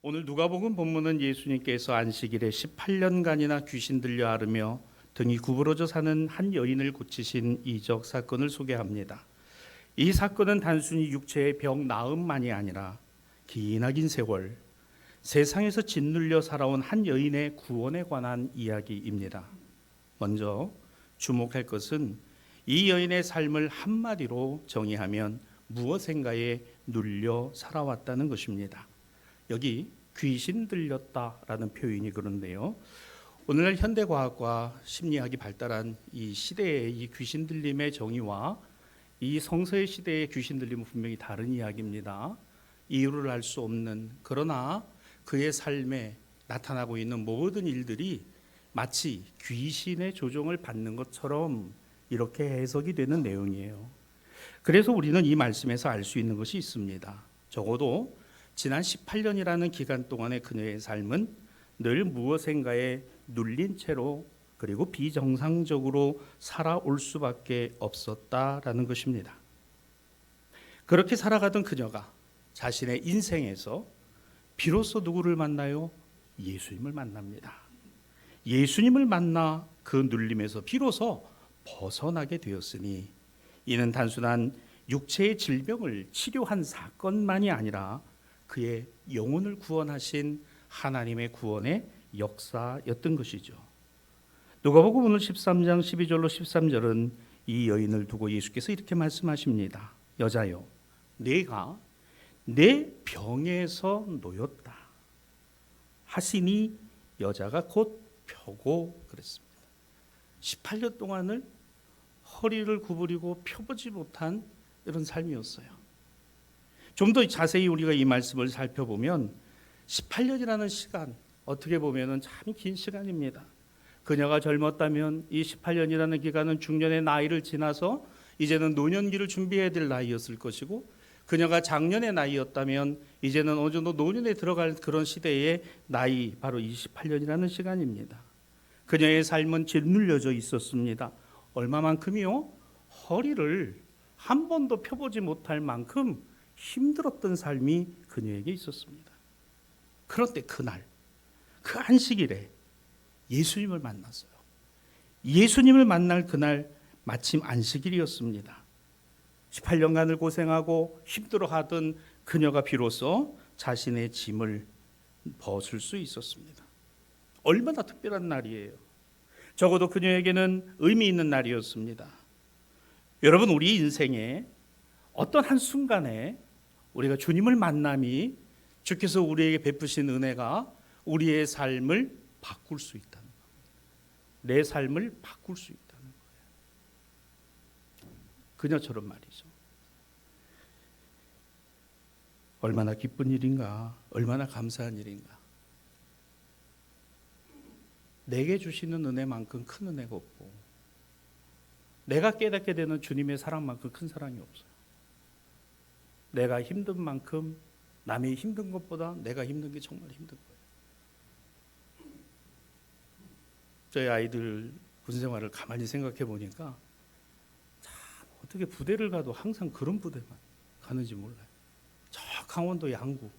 오늘 누가복음 본문은 예수님께서 안식일에 18년간이나 귀신 들려 앓으며 등이 구부러져 사는 한 여인을 고치신 이적 사건을 소개합니다. 이 사건은 단순히 육체의 병 나음만이 아니라 기나긴 세월 세상에서 짓눌려 살아온 한 여인의 구원에 관한 이야기입니다. 먼저 주목할 것은 이 여인의 삶을 한마디로 정의하면 무엇인가에 눌려 살아왔다는 것입니다. 여기 귀신 들렸다라는 표현이 그런데요. 오늘날 현대과학과 심리학이 발달한 이 시대의 이 귀신 들림의 정의와 이 성서의 시대의 귀신 들림은 분명히 다른 이야기입니다. 이유를 알 수 없는, 그러나 그의 삶에 나타나고 있는 모든 일들이 마치 귀신의 조종을 받는 것처럼 이렇게 해석이 되는 내용이에요. 그래서 우리는 이 말씀에서 알 수 있는 것이 있습니다. 적어도 지난 18년이라는 기간 동안의 그녀의 삶은 늘 무엇인가에 눌린 채로 그리고 비정상적으로 살아올 수밖에 없었다라는 것입니다. 그렇게 살아가던 그녀가 자신의 인생에서 비로소 누구를 만나요? 예수님을 만납니다. 예수님을 만나 그 눌림에서 비로소 벗어나게 되었으니 이는 단순한 육체의 질병을 치료한 사건만이 아니라 그의 영혼을 구원하신 하나님의 구원의 역사였던 것이죠. 누가복음 오늘 13장 12절로 13절은 이 여인을 두고 예수께서 이렇게 말씀하십니다. 여자여, 내가 내 병에서 놓였다 하시니 여자가 곧 펴고 그랬습니다. 18년 동안을 허리를 구부리고 펴보지 못한 이런 삶이었어요. 좀 더 자세히 우리가 이 말씀을 살펴보면 18년이라는 시간, 어떻게 보면 참 긴 시간입니다. 그녀가 젊었다면 이 18년이라는 기간은 중년의 나이를 지나서 이제는 노년기를 준비해야 될 나이였을 것이고, 그녀가 장년의 나이였다면 이제는 어느 정도 노년에 들어갈 그런 시대의 나이, 바로 28년이라는 시간입니다. 그녀의 삶은 짓눌려져 있었습니다. 얼마만큼이요? 허리를 한 번도 펴보지 못할 만큼 힘들었던 삶이 그녀에게 있었습니다. 그런데 그날, 그 안식일에 예수님을 만났어요. 예수님을 만날 그날 마침 안식일이었습니다. 18년간을 고생하고 힘들어하던 그녀가 비로소 자신의 짐을 벗을 수 있었습니다. 얼마나 특별한 날이에요. 적어도 그녀에게는 의미 있는 날이었습니다. 여러분, 우리 인생에 어떤 한순간에 우리가 주님을 만남이 주께서 우리에게 베푸신 은혜가 우리의 삶을 바꿀 수 있다는 거예요. 내 삶을 바꿀 수 있다는 거예요. 그녀처럼 말이죠. 얼마나 기쁜 일인가, 얼마나 감사한 일인가. 내게 주시는 은혜만큼 큰 은혜가 없고, 내가 깨닫게 되는 주님의 사랑만큼 큰 사랑이 없어요. 내가 힘든 만큼 남이 힘든 것보다 내가 힘든 게 정말 힘든 거예요. 저희 아이들 군 생활을 가만히 생각해 보니까 참 어떻게 부대를 가도 항상 그런 부대만 가는지 몰라요. 저 강원도 양구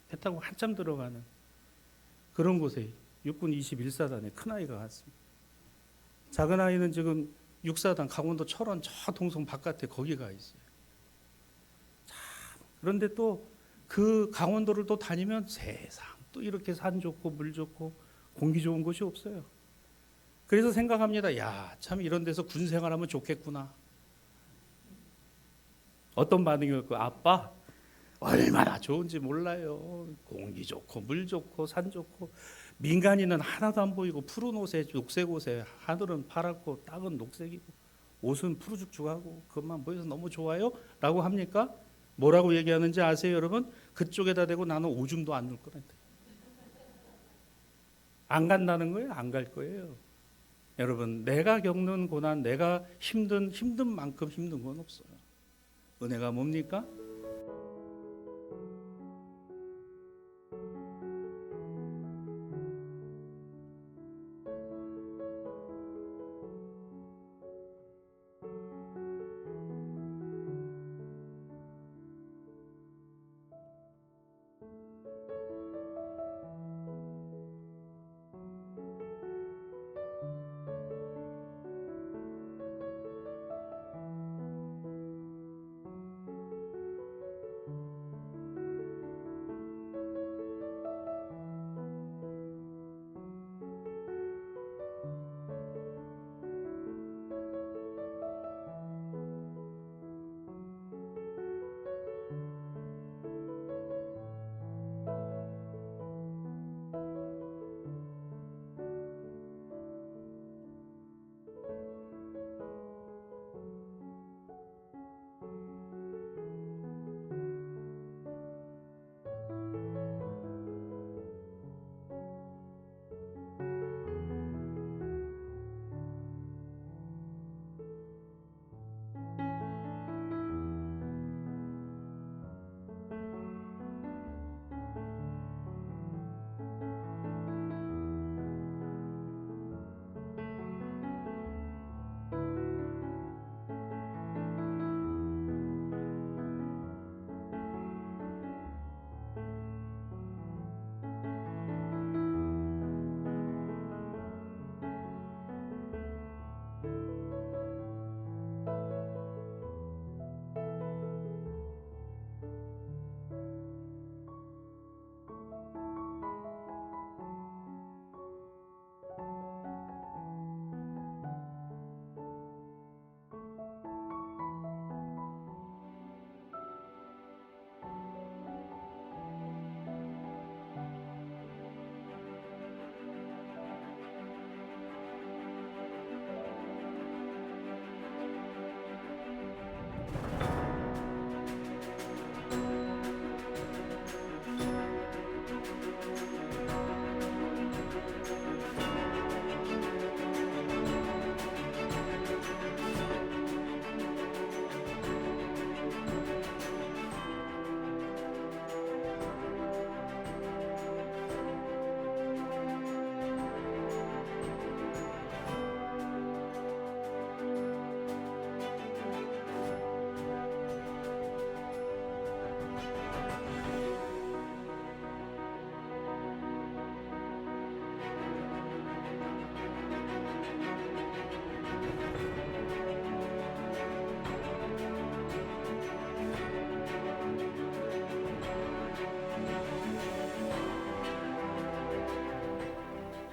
배 타고 한참 들어가는 그런 곳에 육군 21사단에 큰아이가 갔습니다. 작은 아이는 지금 6사단 강원도 철원 저 동성 바깥에 거기 가 있어요. 참, 그런데 또 그 강원도를 또 다니면 세상 또 이렇게 산 좋고 물 좋고 공기 좋은 곳이 없어요. 그래서 생각합니다. 야, 참 이런 데서 군 생활하면 좋겠구나. 어떤 반응이었고, 아빠 얼마나 좋은지 몰라요. 공기 좋고 물 좋고 산 좋고 민간인은 하나도 안 보이고 푸른 옷에 녹색 옷에 하늘은 파랗고 땅은 녹색이고 옷은 푸르죽죽하고 그것만 보여서 너무 좋아요? 라고 합니까? 뭐라고 얘기하는지 아세요, 여러분? 그쪽에다 대고 나는 오줌도 안 넣을 거란다. 안 간다는 거예요? 안 갈 거예요. 여러분, 내가 겪는 고난, 내가 힘든 만큼 힘든 건 없어요. 은혜가 뭡니까?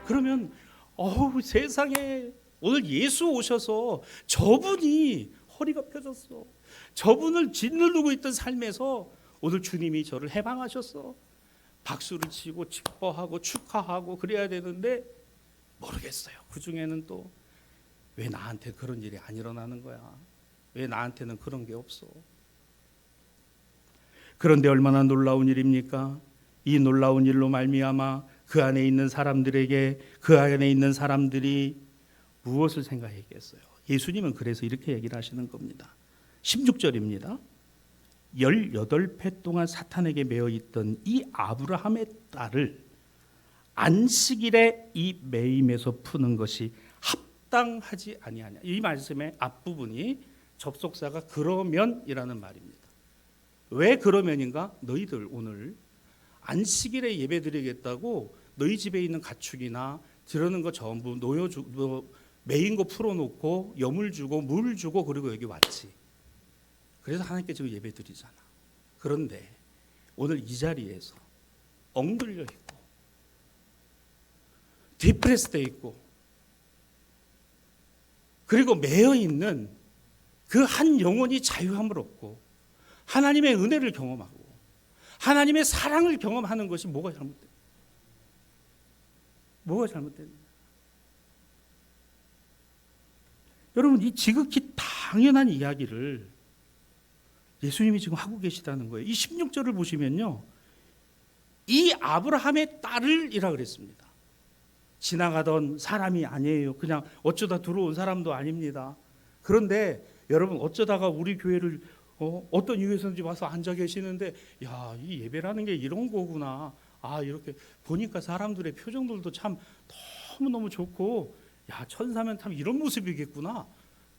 그러면 세상에 오늘 예수 오셔서 저분이 허리가 펴졌어. 저분을 짓누르고 있던 삶에서 오늘 주님이 저를 해방하셨어. 박수를 치고 기뻐하고 축하하고 그래야 되는데 모르겠어요. 그 중에는 또 왜 나한테 그런 일이 안 일어나는 거야? 왜 나한테는 그런 게 없어? 그런데 얼마나 놀라운 일입니까? 이 놀라운 일로 말미암아 그 안에 있는 사람들에게, 그 안에 있는 사람들이 무엇을 생각했겠어요? 예수님은 그래서 이렇게 얘기를 하시는 겁니다. 16절입니다. 18회 동안 사탄에게 매어 있던 이 아브라함의 딸을 안식일에 이 매임에서 푸는 것이 합당하지 아니하냐. 이 말씀의 앞부분이 접속사가 그러면이라는 말입니다. 왜 그러면인가? 너희들 오늘 안식일에 예배드리겠다고 너희 집에 있는 가축이나 들어는 거 전부 매인 거 풀어놓고 염을 주고 물 주고 그리고 여기 왔지. 그래서 하나님께 지금 예배드리잖아. 그런데 오늘 이 자리에서 엉들려 있고 디프레스돼 있고 그리고 매여 있는 그 한 영혼이 자유함을 얻고 하나님의 은혜를 경험하고 하나님의 사랑을 경험하는 것이 뭐가 잘못됐냐? 뭐가 잘못됐냐? 여러분, 이 지극히 당연한 이야기를 예수님이 지금 하고 계시다는 거예요. 이 16절을 보시면요, 이 아브라함의 딸을이라 그랬습니다. 지나가던 사람이 아니에요. 그냥 어쩌다 들어온 사람도 아닙니다. 그런데 여러분, 어쩌다가 우리 교회를 어떤 이유에서인지 와서 앉아 계시는데, 야, 이 예배라는 게 이런 거구나. 아, 이렇게 보니까 사람들의 표정들도 참 너무너무 좋고, 야, 천사면 참 이런 모습이겠구나.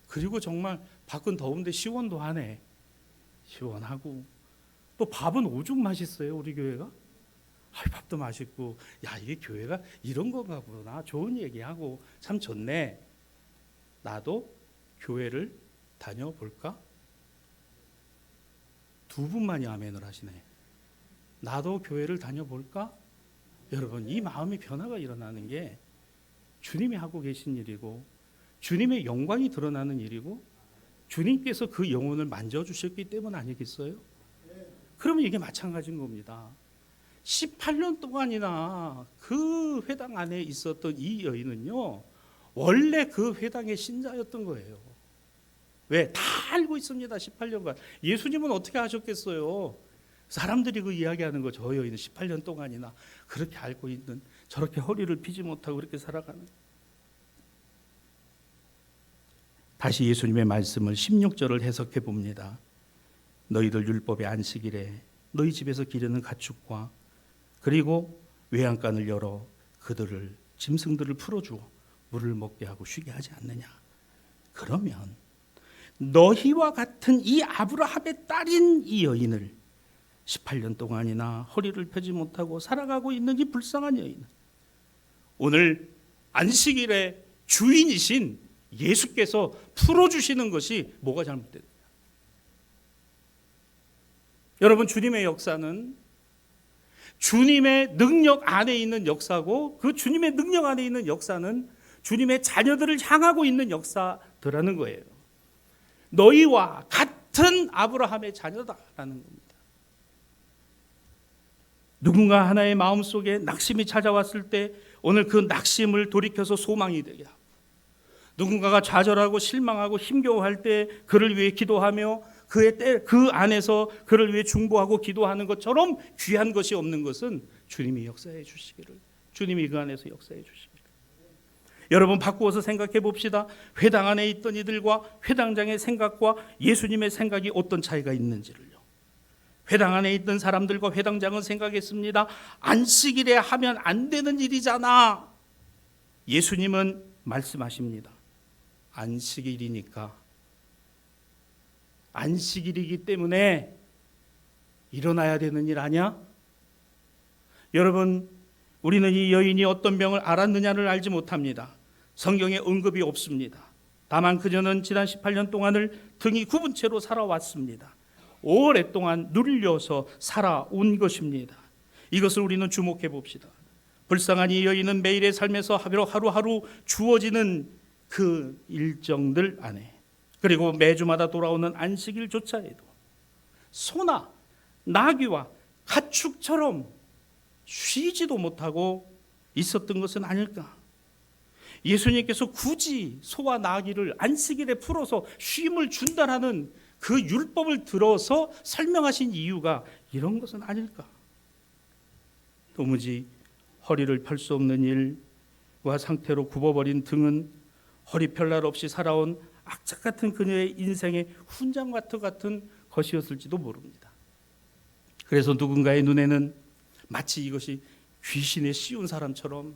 그리고 정말 밖은 더운데 시원도 하네. 시원하고. 또 밥은 오죽 맛있어요, 우리 교회가. 밥도 맛있고, 야, 이게 교회가 이런 건가 보구나. 좋은 얘기하고 참 좋네. 나도 교회를 다녀볼까? 두 분만이 아멘을 하시네. 나도 교회를 다녀볼까? 여러분, 이 마음의 변화가 일어나는 게 주님이 하고 계신 일이고 주님의 영광이 드러나는 일이고 주님께서 그 영혼을 만져주셨기 때문 아니겠어요? 그러면 이게 마찬가지인 겁니다. 18년 동안이나 그 회당 안에 있었던 이 여인은요, 원래 그 회당의 신자였던 거예요. 왜? 다 알고 있습니다. 18년간. 예수님은 어떻게 하셨겠어요? 사람들이 그 이야기하는 거, 저 여인은 18년 동안이나 그렇게 알고 있는, 저렇게 허리를 피지 못하고 그렇게 살아가는. 다시 예수님의 말씀을 16절을 해석해 봅니다. 너희들 율법의 안식일에 너희 집에서 기르는 가축과 그리고 외양간을 열어 그들을 짐승들을 풀어주어 물을 먹게 하고 쉬게 하지 않느냐. 그러면 너희와 같은 이 아브라함의 딸인 이 여인을 18년 동안이나 허리를 펴지 못하고 살아가고 있는 이 불쌍한 여인은 오늘 안식일의 주인이신 예수께서 풀어주시는 것이 뭐가 잘못됐냐? 여러분, 주님의 역사는 주님의 능력 안에 있는 역사고, 그 주님의 능력 안에 있는 역사는 주님의 자녀들을 향하고 있는 역사더라는 거예요. 너희와 같은 아브라함의 자녀다라는 겁니다. 누군가 하나의 마음속에 낙심이 찾아왔을 때 오늘 그 낙심을 돌이켜서 소망이 되게 하고, 누군가가 좌절하고 실망하고 힘겨워할 때 그를 위해 기도하며 그 안에서 그를 위해 중보하고 기도하는 것처럼 귀한 것이 없는 것은 주님이 역사해 주시기를, 주님이 그 안에서 역사해 주시기를. 여러분, 바꾸어서 생각해 봅시다. 회당 안에 있던 이들과 회당장의 생각과 예수님의 생각이 어떤 차이가 있는지를요. 회당 안에 있던 사람들과 회당장은 생각했습니다. 안식일에 하면 안 되는 일이잖아. 예수님은 말씀하십니다. 안식일이니까, 안식일이기 때문에 일어나야 되는 일 아니야? 여러분, 우리는 이 여인이 어떤 병을 앓았느냐를 알지 못합니다. 성경에 언급이 없습니다. 다만 그녀는 지난 18년 동안을 등이 굽은 채로 살아왔습니다. 오랫동안 눌려서 살아온 것입니다. 이것을 우리는 주목해 봅시다. 불쌍한 이 여인은 매일의 삶에서 하루하루 주어지는 그 일정들 안에, 그리고 매주마다 돌아오는 안식일조차에도 소나 나귀와 가축처럼 쉬지도 못하고 있었던 것은 아닐까? 예수님께서 굳이 소와 나귀를 안식일에 풀어서 쉼을 준다라는 그 율법을 들어서 설명하신 이유가 이런 것은 아닐까? 도무지 허리를 펼 수 없는 일과 상태로 굽어버린 등은 허리 펼 날 없이 살아온 악착 같은 그녀의 인생의 훈장 같은 것이었을지도 모릅니다. 그래서 누군가의 눈에는 마치 이것이 귀신에 씌운 사람처럼,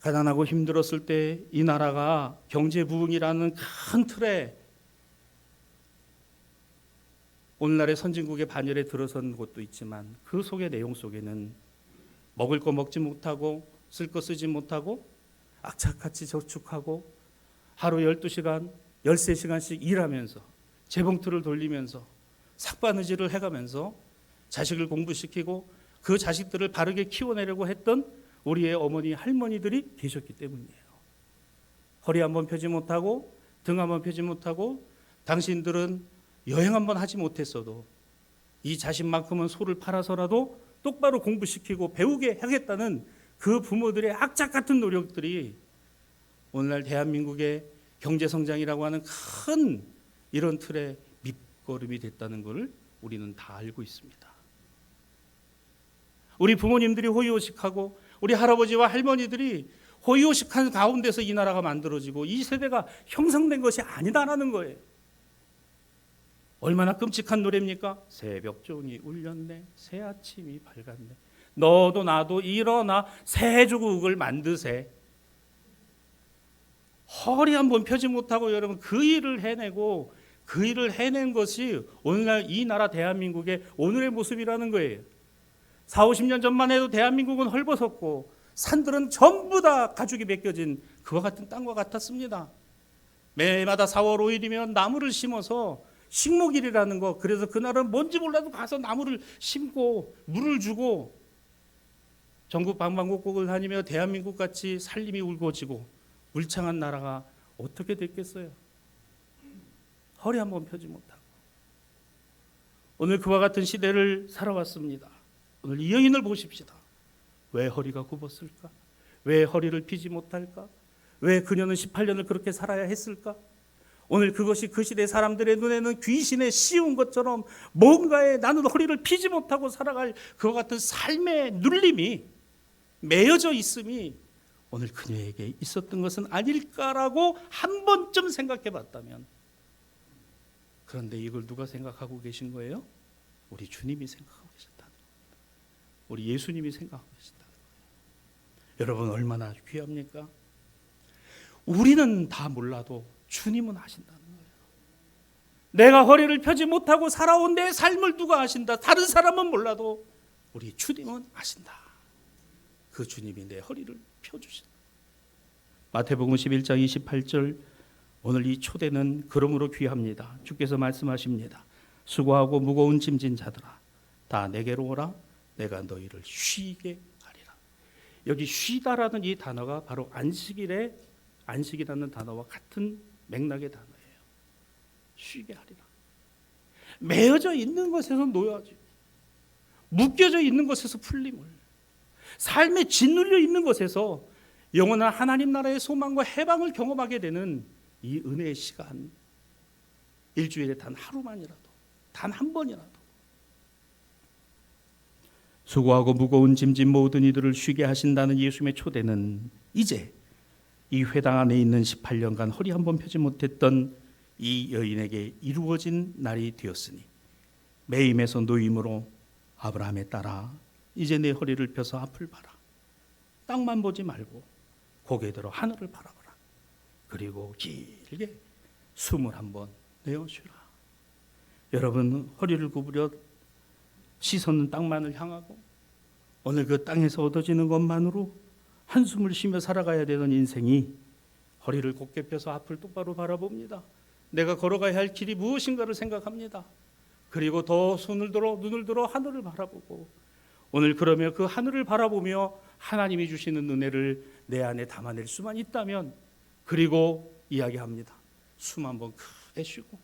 가난하고 힘들었을 때 이 나라가 경제 부흥이라는 큰 틀에 오늘날의 선진국의 반열에 들어선 곳도 있지만, 그 속의 내용 속에는 먹을 거 먹지 못하고 쓸 거 쓰지 못하고 악착같이 저축하고 하루 12시간 13시간씩 일하면서 재봉틀을 돌리면서 삭바느질을 해가면서 자식을 공부시키고 그 자식들을 바르게 키워내려고 했던 우리의 어머니 할머니들이 계셨기 때문이에요. 허리 한번 펴지 못하고 등 한번 펴지 못하고 당신들은 여행 한번 하지 못했어도 이 자신만큼은 소를 팔아서라도 똑바로 공부시키고 배우게 하겠다는 그 부모들의 악착 같은 노력들이 오늘날 대한민국의 경제성장이라고 하는 큰 이런 틀의 밑거름이 됐다는 것을 우리는 다 알고 있습니다. 우리 부모님들이 호의호식하고 우리 할아버지와 할머니들이 호의호식한 가운데서 이 나라가 만들어지고 이 세대가 형성된 것이 아니다라는 거예요. 얼마나 끔찍한 노래입니까? 새벽종이 울렸네, 새아침이 밝았네, 너도 나도 일어나 새조국을 만드세. 허리 한번 펴지 못하고 여러분 그 일을 해내고 그 일을 해낸 것이 오늘날 이 나라 대한민국의 오늘의 모습이라는 거예요. 40, 50년 전만 해도 대한민국은 헐벗었고 산들은 전부 다 가죽이 벗겨진 그와 같은 땅과 같았습니다. 매마다 4월 5일이면 나무를 심어서 식목일이라는 거, 그래서 그날은 뭔지 몰라도 가서 나무를 심고 물을 주고 전국 방방곡곡을 다니며 대한민국같이 살림이 울고지고 울창한 나라가 어떻게 됐겠어요? 허리 한번 펴지 못하고 오늘 그와 같은 시대를 살아왔습니다. 오늘 이 여인을 보십시다. 왜 허리가 굽었을까? 왜 허리를 펴지 못할까? 왜 그녀는 18년을 그렇게 살아야 했을까? 오늘 그것이 그 시대 사람들의 눈에는 귀신에 씌운 것처럼 뭔가에 나는 허리를 펴지 못하고 살아갈 그와 같은 삶의 눌림이 매여져 있음이 오늘 그녀에게 있었던 것은 아닐까라고 한 번쯤 생각해 봤다면, 그런데 이걸 누가 생각하고 계신 거예요? 우리 주님이 생각하고 계셨다는 겁니다. 우리 예수님이 생각하고 계셨다는 거예요. 여러분 얼마나 귀합니까? 우리는 다 몰라도 주님은 아신다는 거예요. 내가 허리를 펴지 못하고 살아온 내 삶을 누가 아신다? 다른 사람은 몰라도 우리 주님은 아신다. 그 주님이 내 허리를 펴주신다. 마태복음 11장 28절, 오늘 이 초대는 그러므로 귀합니다. 주께서 말씀하십니다. 수고하고 무거운 짐진 자들아 다 내게로 오라, 내가 너희를 쉬게 하리라. 여기 쉬다라는 이 단어가 바로 안식일의 안식이라는 단어와 같은 맥락의 단어예요. 쉬게 하리라. 매여져 있는 것에서 놓여지, 묶여져 있는 것에서 풀림을, 삶에 짓눌려 있는 것에서 영원한 하나님 나라의 소망과 해방을 경험하게 되는 이 은혜의 시간, 일주일에 단 하루만이라도, 단 한 번이라도 수고하고 무거운 짐진 모든 이들을 쉬게 하신다는 예수님의 초대는 이제 이 회당 안에 있는 18년간 허리 한 번 펴지 못했던 이 여인에게 이루어진 날이 되었으니 매임에서 노임으로 아브라함의 딸아 이제 내 허리를 펴서 앞을 봐라. 땅만 보지 말고 고개 들어 하늘을 바라보라. 그리고 길게 숨을 한번 내어쉬라. 여러분 허리를 구부려 시선은 땅만을 향하고 오늘 그 땅에서 얻어지는 것만으로 한숨을 쉬며 살아가야 되는 인생이 허리를 곧게 펴서 앞을 똑바로 바라봅니다. 내가 걸어가야 할 길이 무엇인가를 생각합니다. 그리고 더 손을 들어 눈을 들어 하늘을 바라보고 오늘 그러면 그 하늘을 바라보며 하나님이 주시는 은혜를 내 안에 담아낼 수만 있다면, 그리고 이야기합니다. 숨 한번 크게 쉬고,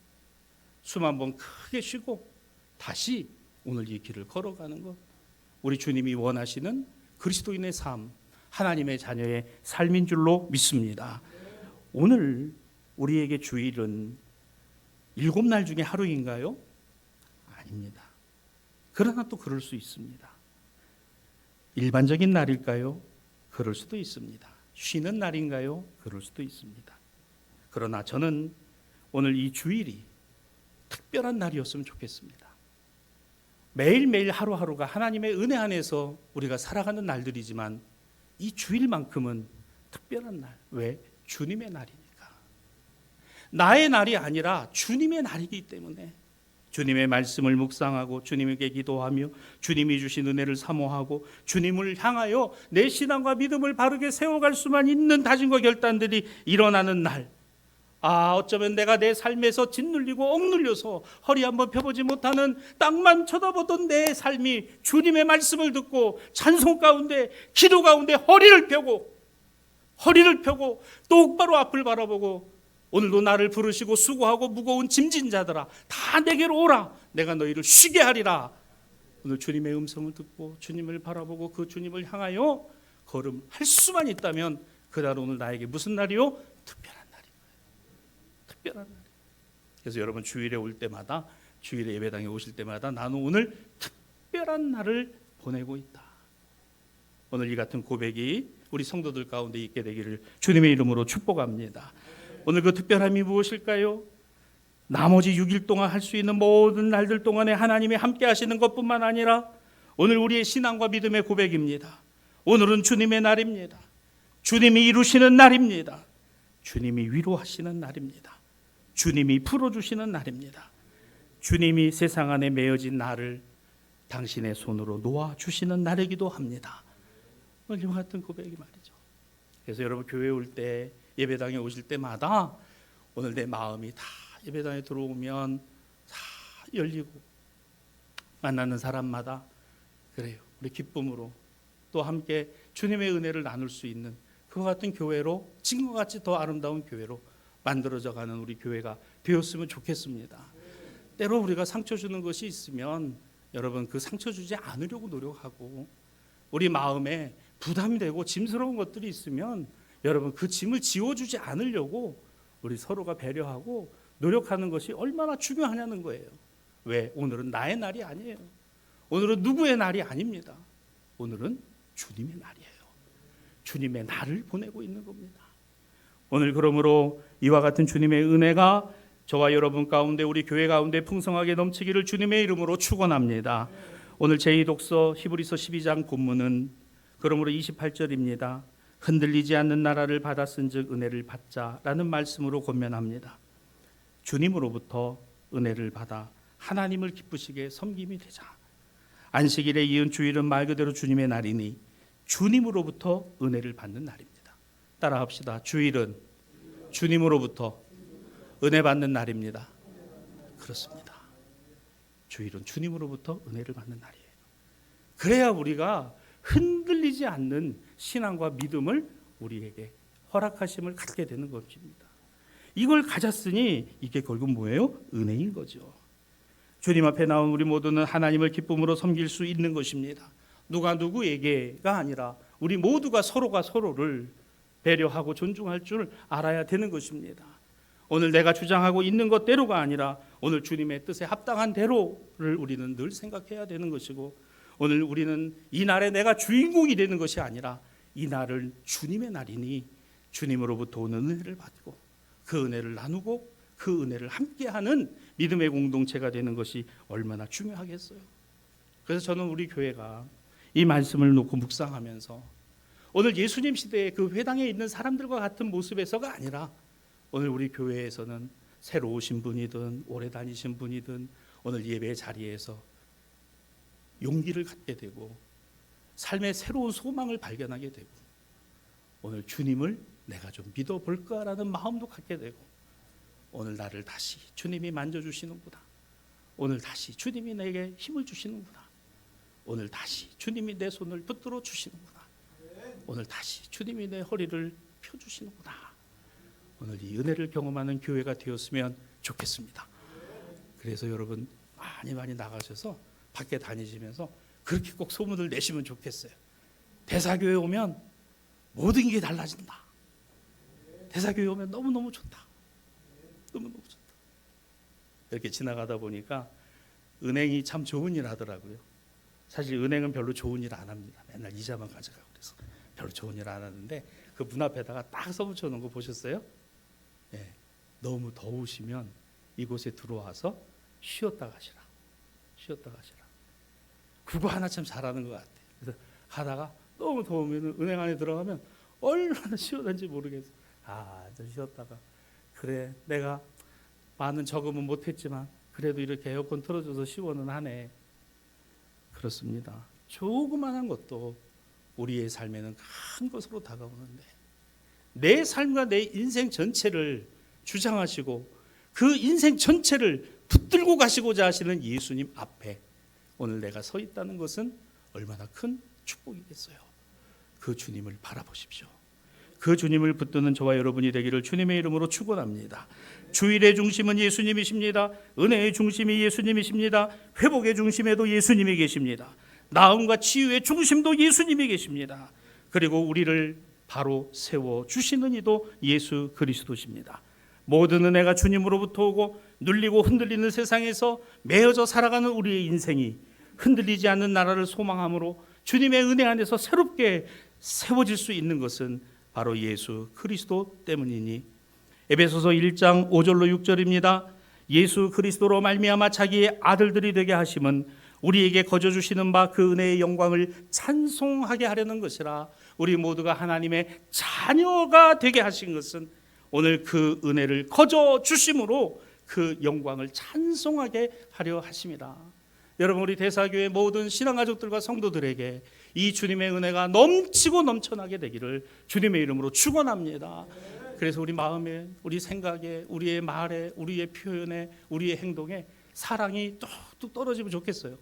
숨 한번 크게 쉬고 다시 오늘 이 길을 걸어가는 것, 우리 주님이 원하시는 그리스도인의 삶, 하나님의 자녀의 삶인 줄로 믿습니다. 오늘 우리에게 주일은 7날 중에 하루인가요? 아닙니다. 그러나 또 그럴 수 있습니다. 일반적인 날일까요? 그럴 수도 있습니다. 쉬는 날인가요? 그럴 수도 있습니다. 그러나 저는 오늘 이 주일이 특별한 날이었으면 좋겠습니다. 매일매일 하루하루가 하나님의 은혜 안에서 우리가 살아가는 날들이지만 이 주일만큼은 특별한 날. 왜? 주님의 날이니까. 나의 날이 아니라 주님의 날이기 때문에 주님의 말씀을 묵상하고 주님에게 기도하며 주님이 주신 은혜를 사모하고 주님을 향하여 내 신앙과 믿음을 바르게 세워갈 수만 있는 다짐과 결단들이 일어나는 날. 어쩌면 내가 내 삶에서 짓눌리고 억눌려서 허리 한번 펴보지 못하는, 땅만 쳐다보던 내 삶이 주님의 말씀을 듣고 찬송 가운데, 기도 가운데 허리를 펴고 똑바로 앞을 바라보고, 오늘도 나를 부르시고 수고하고 무거운 짐진 자들아 다 내게로 오라, 내가 너희를 쉬게 하리라. 오늘 주님의 음성을 듣고 주님을 바라보고 그 주님을 향하여 걸음할 수만 있다면, 그날 오늘 나에게 무슨 날이요? 특별한 날인 거예요. 특별한 날. 그래서 여러분 주일에 올 때마다, 주일에 예배당에 오실 때마다 나는 오늘 특별한 날을 보내고 있다. 오늘 이 같은 고백이 우리 성도들 가운데 있게 되기를 주님의 이름으로 축복합니다. 오늘 그 특별함이 무엇일까요? 나머지 6일 동안 할 수 있는 모든 날들 동안에 하나님이 함께 하시는 것뿐만 아니라 오늘 우리의 신앙과 믿음의 고백입니다. 오늘은 주님의 날입니다. 주님이 이루시는 날입니다. 주님이 위로하시는 날입니다. 주님이 풀어주시는 날입니다. 주님이 세상 안에 메어진 나를 당신의 손으로 놓아주시는 날이기도 합니다. 오늘 이와 같은 고백이 말이죠. 그래서 여러분 교회에 올 때, 예배당에 오실 때마다 오늘 내 마음이 다 예배당에 들어오면 다 열리고, 만나는 사람마다 그래요. 우리 기쁨으로 또 함께 주님의 은혜를 나눌 수 있는 그와 같은 교회로, 지금과 같이 더 아름다운 교회로 만들어져 가는 우리 교회가 되었으면 좋겠습니다. 때로 우리가 상처 주는 것이 있으면 여러분 그 상처 주지 않으려고 노력하고, 우리 마음에 부담이 되고 짐스러운 것들이 있으면 여러분 그 짐을 지워주지 않으려고 우리 서로가 배려하고 노력하는 것이 얼마나 중요하냐는 거예요. 왜? 오늘은 나의 날이 아니에요. 오늘은 누구의 날이 아닙니다. 오늘은 주님의 날이에요. 주님의 날을 보내고 있는 겁니다. 오늘 그러므로 이와 같은 주님의 은혜가 저와 여러분 가운데, 우리 교회 가운데 풍성하게 넘치기를 주님의 이름으로 축원합니다. 오늘 제2독서 히브리서 12장 본문은 그러므로 28절입니다. 흔들리지 않는 나라를 받았은즉 은혜를 받자라는 말씀으로 권면합니다. 주님으로부터 은혜를 받아 하나님을 기쁘시게 섬김이 되자. 안식일에 이은 주일은 말 그대로 주님의 날이니 주님으로부터 은혜를 받는 날입니다. 따라합시다. 주일은 주님으로부터 은혜 받는 날입니다. 그렇습니다. 주일은 주님으로부터 은혜를 받는 날이에요. 그래야 우리가 흔들리지 않는 신앙과 믿음을 우리에게 허락하심을 갖게 되는 것입니다. 이걸 가졌으니 이게 결국 뭐예요? 은혜인 거죠. 주님 앞에 나온 우리 모두는 하나님을 기쁨으로 섬길 수 있는 것입니다. 누가 누구에게가 아니라 우리 모두가 서로가 서로를 배려하고 존중할 줄 알아야 되는 것입니다. 오늘 내가 주장하고 있는 것대로가 아니라 오늘 주님의 뜻에 합당한 대로를 우리는 늘 생각해야 되는 것이고, 오늘 우리는 이 날에 내가 주인공이 되는 것이 아니라 이 날을 주님의 날이니 주님으로부터 오는 은혜를 받고 그 은혜를 나누고 그 은혜를 함께하는 믿음의 공동체가 되는 것이 얼마나 중요하겠어요. 그래서 저는 우리 교회가 이 말씀을 놓고 묵상하면서 오늘 예수님 시대의 그 회당에 있는 사람들과 같은 모습에서가 아니라 오늘 우리 교회에서는 새로 오신 분이든 오래 다니신 분이든 오늘 예배 자리에서 용기를 갖게 되고 삶의 새로운 소망을 발견하게 되고 오늘 주님을 내가 좀 믿어볼까라는 마음도 갖게 되고 오늘 나를 다시 주님이 만져주시는구나. 오늘 다시 주님이 내게 힘을 주시는구나. 오늘 다시 주님이 내 손을 붙들어 주시는구나. 오늘 다시 주님이 내 허리를 펴주시는구나. 오늘 이 은혜를 경험하는 교회가 되었으면 좋겠습니다. 그래서 여러분 많이 나가셔서 밖에 다니시면서 그렇게 꼭 소문을 내시면 좋겠어요. 대사교회 오면 모든 게 달라진다. 대사교회 오면 너무너무 좋다. 너무너무 좋다. 이렇게 지나가다 보니까 은행이 참 좋은 일 하더라고요. 사실 은행은 별로 좋은 일 안 합니다. 맨날 이자만 가져가고 그래서 별로 좋은 일 안 하는데 그 문 앞에다가 딱 써붙여 놓은 거 보셨어요? 예, 너무 더우시면 이곳에 들어와서 쉬었다 가시라. 쉬었다 가시라. 그거 하나 참 잘하는 것 같아요. 그래서 하다가 너무 더우면 은행 안에 들어가면 얼마나 시원한지 모르겠어요. 좀 쉬었다가 그래 내가 많은 저금은 못했지만 그래도 이렇게 에어컨 틀어줘서 시원은 하네. 그렇습니다. 조그만한 것도 우리의 삶에는 큰 것으로 다가오는데 내 삶과 내 인생 전체를 주장하시고 그 인생 전체를 붙들고 가시고자 하시는 예수님 앞에 오늘 내가 서 있다는 것은 얼마나 큰 축복이겠어요. 그 주님을 바라보십시오. 그 주님을 붙드는 저와 여러분이 되기를 주님의 이름으로 축원합니다. 주일의 중심은 예수님이십니다. 은혜의 중심이 예수님이십니다. 회복의 중심에도 예수님이 계십니다. 나음과 치유의 중심도 예수님이 계십니다. 그리고 우리를 바로 세워주시는 이도 예수 그리스도십니다. 모든 은혜가 주님으로부터 오고 눌리고 흔들리는 세상에서 매어져 살아가는 우리의 인생이 흔들리지 않는 나라를 소망함으로 주님의 은혜 안에서 새롭게 세워질 수 있는 것은 바로 예수 그리스도 때문이니 에베소서 1장 5절로 6절입니다. 예수 그리스도로 말미암아 자기의 아들들이 되게 하심은 우리에게 거저 주시는 바 그 은혜의 영광을 찬송하게 하려는 것이라. 우리 모두가 하나님의 자녀가 되게 하신 것은 오늘 그 은혜를 거저 주심으로 그 영광을 찬송하게 하려 하심이라. 여러분 우리 대사교회 모든 신앙가족들과 성도들에게 이 주님의 은혜가 넘치고 넘쳐나게 되기를 주님의 이름으로 축원합니다. 그래서 우리 마음에, 우리 생각에, 우리의 말에, 우리의 표현에, 우리의 행동에 사랑이 뚝뚝 떨어지면 좋겠어요.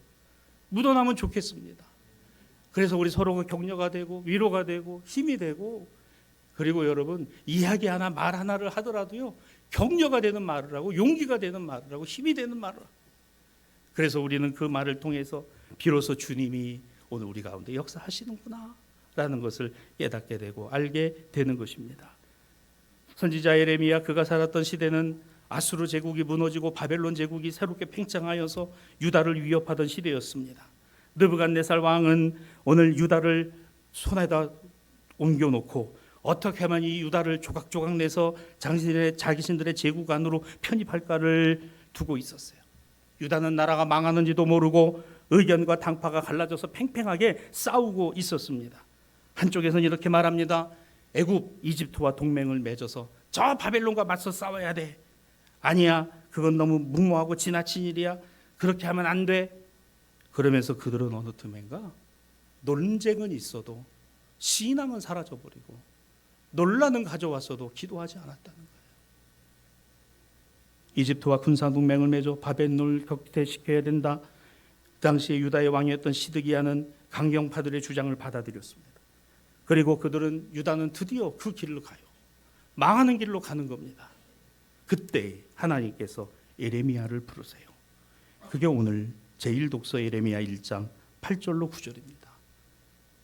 묻어나면 좋겠습니다. 그래서 우리 서로가 격려가 되고 위로가 되고 힘이 되고, 그리고 여러분 이야기 하나 말 하나를 하더라도요 격려가 되는 말을 하고 용기가 되는 말을 하고 힘이 되는 말을 하고, 그래서 우리는 그 말을 통해서 비로소 주님이 오늘 우리 가운데 역사하시는구나 라는 것을 깨닫게 되고 알게 되는 것입니다. 선지자 예레미야 그가 살았던 시대는 아수르 제국이 무너지고 바벨론 제국이 새롭게 팽창하여서 유다를 위협하던 시대였습니다. 느부갓네살 왕은 오늘 유다를 손에다 옮겨놓고 어떻게 하면 이 유다를 조각조각 내서 자기신들의 제국 안으로 편입할까를 두고 있었어요. 유다는 나라가 망하는지도 모르고 의견과 당파가 갈라져서 팽팽하게 싸우고 있었습니다. 한쪽에서는 이렇게 말합니다. 애굽, 이집트와 동맹을 맺어서 저 바벨론과 맞서 싸워야 돼. 아니야, 그건 너무 무모하고 지나친 일이야. 그렇게 하면 안 돼. 그러면서 그들은 어느 틈엔가 논쟁은 있어도 신앙은 사라져버리고 논란은 가져왔어도 기도하지 않았다는 거예요. 이집트와 군사 동맹을 맺어 바벨론을 격퇴시켜야 된다. 그 당시에 유다의 왕이었던 시드기야는 강경파들의 주장을 받아들였습니다. 그리고 그들은 유다는 드디어 그 길로 가요. 망하는 길로 가는 겁니다. 그때 하나님께서 예레미야를 부르세요. 그게 오늘 제1독서 예레미야 1장 8절로 9절입니다.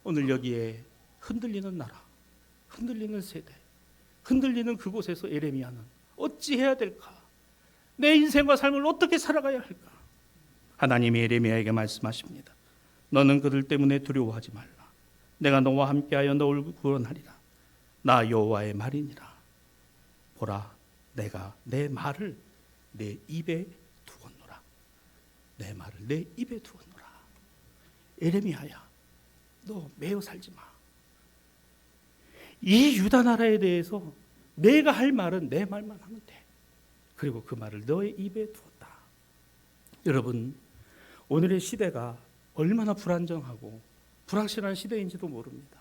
오늘 여기에 흔들리는 나라, 흔들리는 세대, 흔들리는 그곳에서 예레미야는 어찌해야 될까? 내 인생과 삶을 어떻게 살아가야 할까? 하나님이 예레미야에게 말씀하십니다. 너는 그들 때문에 두려워하지 말라. 내가 너와 함께하여 너를 구원하리라. 나 여호와의 말이니라. 보라, 내가 내 말을 내 입에 두었노라. 내 말을 내 입에 두었노라. 예레미야야, 너 매여 살지 마. 이 유다 나라에 대해서 내가 할 말은 내 말만 하면 돼. 그리고 그 말을 너의 입에 두었다. 여러분, 오늘의 시대가 얼마나 불안정하고 불확실한 시대인지도 모릅니다.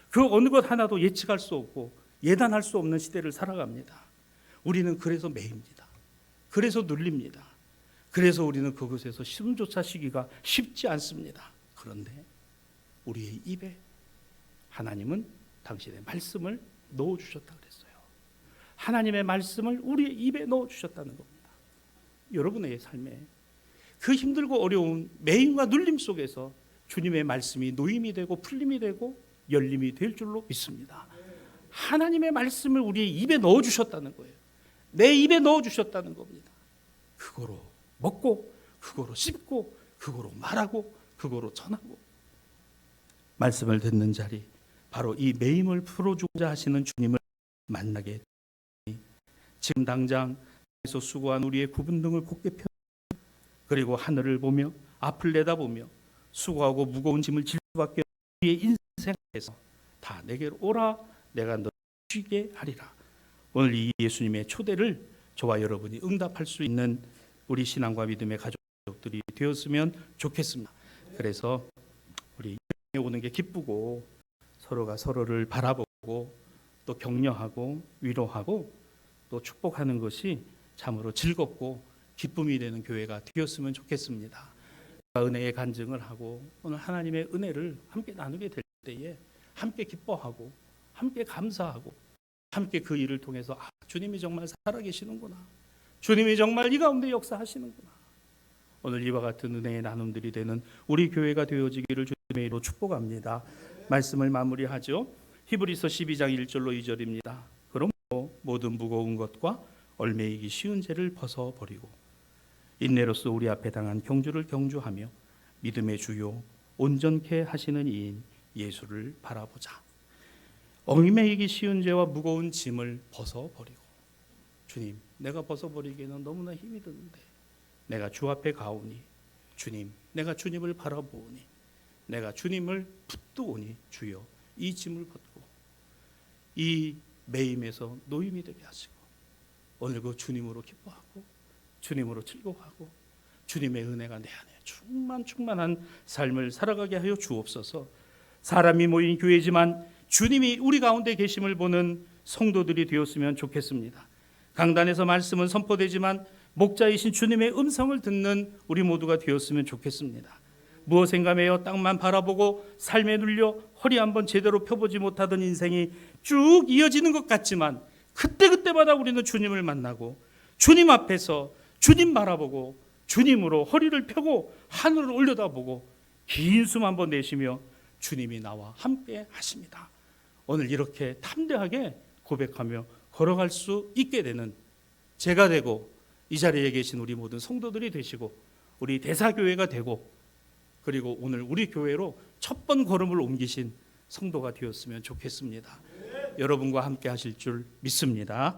그 어느 것 하나도 예측할 수 없고 예단할 수 없는 시대를 살아갑니다. 우리는 그래서 매입니다. 그래서 눌립니다. 그래서 우리는 그곳에서 숨조차 쉬기가 쉽지 않습니다. 그런데 우리의 입에 하나님은 당신의 말씀을 넣어주셨다 그랬어요. 하나님의 말씀을 우리의 입에 넣어주셨다는 겁니다. 여러분의 삶에 그 힘들고 어려운 매임과 눌림 속에서 주님의 말씀이 노임이 되고 풀림이 되고 열림이 될 줄로 믿습니다. 하나님의 말씀을 우리의 입에 넣어주셨다는 거예요. 내 입에 넣어주셨다는 겁니다. 그거로 먹고 그거로 씹고 그거로 말하고 그거로 전하고, 말씀을 듣는 자리, 바로 이 매임을 풀어주고자 하시는 주님을 만나게 되니 지금 당장 에서 수고한 우리의 굽은 등을 곧게 펴, 그리고 하늘을 보며 앞을 내다보며 수고하고 무거운 짐을 질 수밖에 없는 우리의 인생에서 다 내게로 오라, 내가 너 쉬게 하리라. 오늘 이 예수님의 초대를 저와 여러분이 응답할 수 있는 우리 신앙과 믿음의 가족들이 되었으면 좋겠습니다. 그래서 우리 오는 게 기쁘고 서로가 서로를 바라보고 또 격려하고 위로하고 또 축복하는 것이 참으로 즐겁고 기쁨이 되는 교회가 되었으면 좋겠습니다. 은혜의 간증을 하고 오늘 하나님의 은혜를 함께 나누게 될 때에 함께 기뻐하고 함께 감사하고 함께 그 일을 통해서 주님이 정말 살아계시는구나, 주님이 정말 이 가운데 역사하시는구나, 오늘 이와 같은 은혜의 나눔들이 되는 우리 교회가 되어지기를 주님의 이름으로 축복합니다. 말씀을 마무리하죠. 히브리서 12장 1절로 2절입니다. 그러므로 모든 무거운 것과 얽매이기 쉬운 죄를 벗어버리고 인내로서 우리 앞에 당한 경주를 경주하며 믿음의 주요 온전케 하시는 이인 예수를 바라보자. 얽매이기 쉬운 죄와 무거운 짐을 벗어버리고, 주님, 내가 벗어버리기에는 너무나 힘이 드는데 내가 주 앞에 가오니, 주님, 내가 주님을 바라보오니, 내가 주님을 붙드오니 주여 이 짐을 벗고 이 매임에서 노임이 되게 하시고 오늘 그 주님으로 기뻐하고 주님으로 즐거워하고 주님의 은혜가 내 안에 충만한 삶을 살아가게 하여 주옵소서. 사람이 모인 교회지만 주님이 우리 가운데 계심을 보는 성도들이 되었으면 좋겠습니다. 강단에서 말씀은 선포되지만 목자이신 주님의 음성을 듣는 우리 모두가 되었으면 좋겠습니다. 무엇인가 매여 땅만 바라보고 삶에 눌려 허리 한번 제대로 펴보지 못하던 인생이 쭉 이어지는 것 같지만 그때그때마다 우리는 주님을 만나고 주님 앞에서 주님 바라보고 주님으로 허리를 펴고 하늘을 올려다보고 긴 숨 한번 내쉬며 주님이 나와 함께 하십니다. 오늘 이렇게 담대하게 고백하며 걸어갈 수 있게 되는 제가 되고 이 자리에 계신 우리 모든 성도들이 되시고 우리 대사교회가 되고 그리고 오늘 우리 교회로 첫 번 걸음을 옮기신 성도가 되었으면 좋겠습니다. 여러분과 함께 하실 줄 믿습니다.